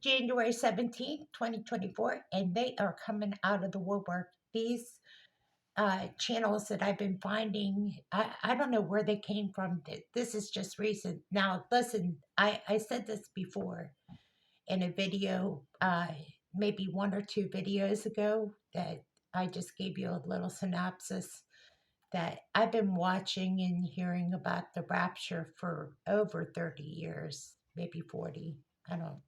January 17th, 2024, and they are coming out of the woodwork. These channels that I've been finding, I don't know where they came from. This is just recent. Now, listen, I said this before in a video, maybe one or two videos ago, that I just gave you a little synopsis that I've been watching and hearing about the rapture for over 30 years, maybe 40. I don't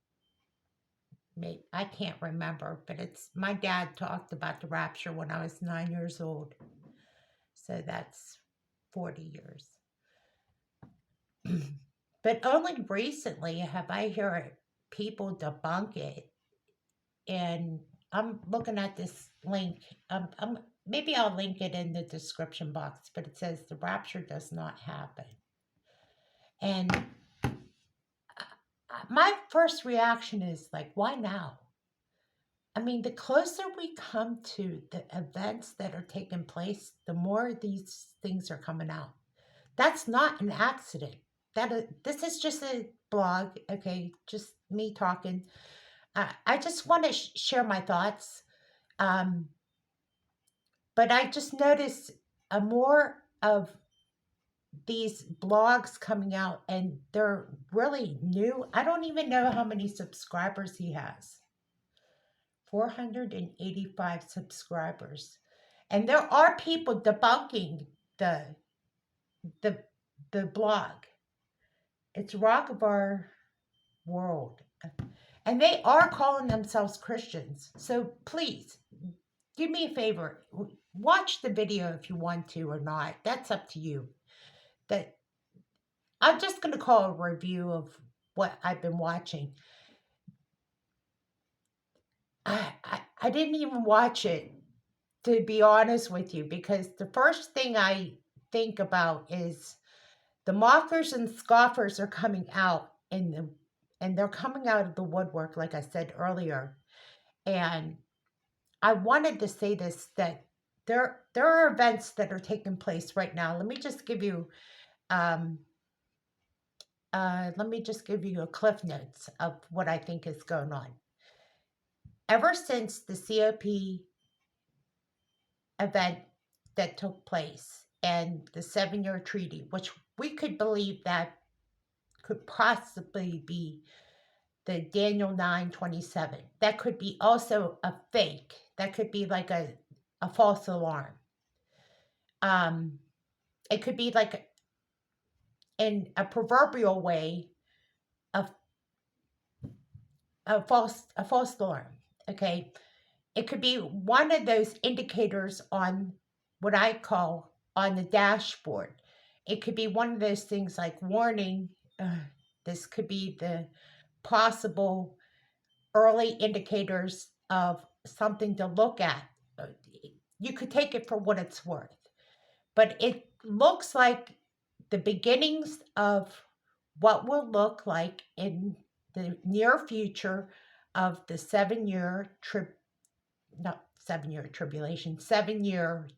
I can't remember, but it's my dad talked about the rapture when I was 9 years old. So that's 40 years. But only recently have I heard people debunk it. And I'm looking at this link. Maybe I'll link it in the description box, but it says the rapture does not happen. And my first reaction is like, why now? I mean, the closer we come to the events that are taking place, the more these things are coming out. That's not an accident. This is just a blog, okay? Just me talking. I just want to share my thoughts, um, but I just noticed a more of these blogs coming out, and they're really new. I don't even know how many subscribers he has. 485 subscribers. And there are people debunking the the the blog. It's Rock of Our World. And they are calling themselves Christians. So please do me a favor. Watch the video if you want to or not. That's up to you. That I'm just going to call a review of what I've been watching. I didn't even watch it, to be honest with you, because the first thing I think about is the mockers and scoffers are coming out and they're coming out of the woodwork, like I said earlier. And I wanted to say this, that there are events that are taking place right now. Um let me just give you a cliff notes of what I think is going on. Ever since the COP event that took place and the 7-year treaty, which we could believe that could possibly be the Daniel 9:27. That could be also a fake. That could be like a false alarm. Um, it could be like in a proverbial way of a false alarm. Okay. It could be one of those indicators on what I call on the dashboard. It could be one of those things like warning. This could be the possible early indicators of something to look at. You could take it for what it's worth, but it looks like the beginnings of what will look like in the near future of the 7-year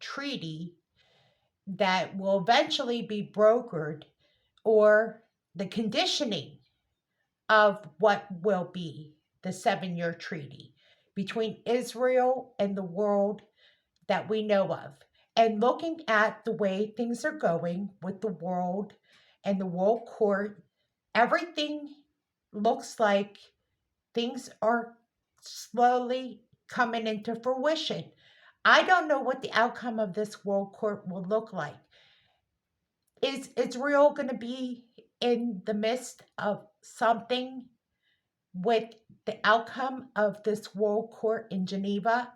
treaty that will eventually be brokered, or the conditioning of what will be the 7-year treaty between Israel and the world that we know of. And looking at the way things are going with the world and the world court, everything looks like things are slowly coming into fruition. I don't know what the outcome of this world court will look like. Is Israel going to be in the midst of something with the outcome of this world court in Geneva?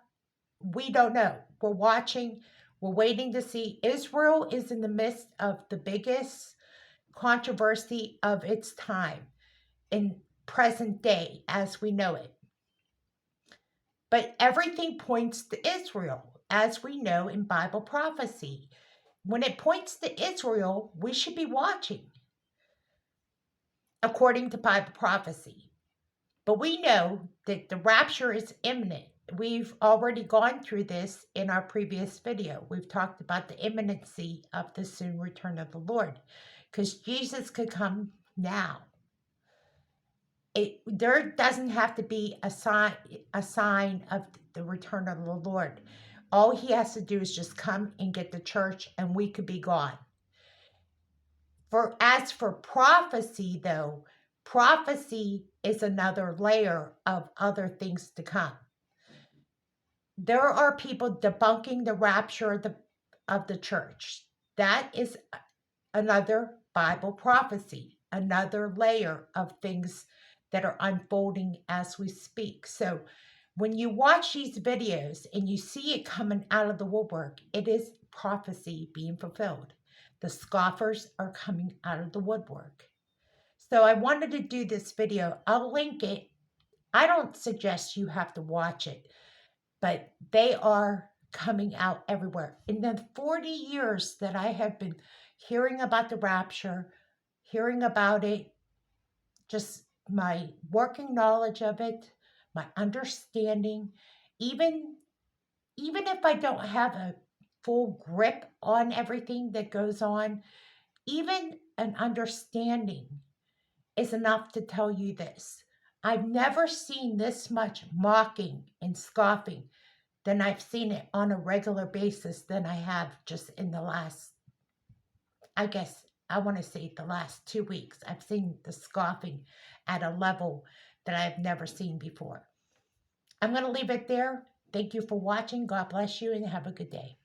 We don't know. We're watching, we're waiting to see. Israel is in the midst of the biggest controversy of its time in present day as we know it. But everything points to Israel, as we know in Bible prophecy. When it points to Israel, we should be watching, according to Bible prophecy. But we know that the rapture is imminent. We've already gone through this in our previous video. We've talked about the imminency of the soon return of the Lord, because Jesus could come now. There doesn't have to be a sign of the return of the Lord. All he has to do is just come and get the church, and we could be gone. As for prophecy, though, prophecy is another layer of other things to come. There are people debunking the rapture of the church. That is another Bible prophecy, another layer of things that are unfolding as we speak. So when you watch these videos and you see it coming out of the woodwork, it is prophecy being fulfilled. The scoffers are coming out of the woodwork. So I wanted to do this video. I'll link it. I don't suggest you have to watch it, but they are coming out everywhere. In the 40 years that I have been hearing about the rapture, hearing about it, just my working knowledge of it, my understanding, even if I don't have a full grip on everything that goes on, even an understanding is enough to tell you this. I've never seen this much mocking and scoffing than I've seen it on a regular basis than I have just in the last, I guess I want to say the last 2 weeks. I've seen the scoffing at a level that I've never seen before. I'm going to leave it there. Thank you for watching. God bless you and have a good day.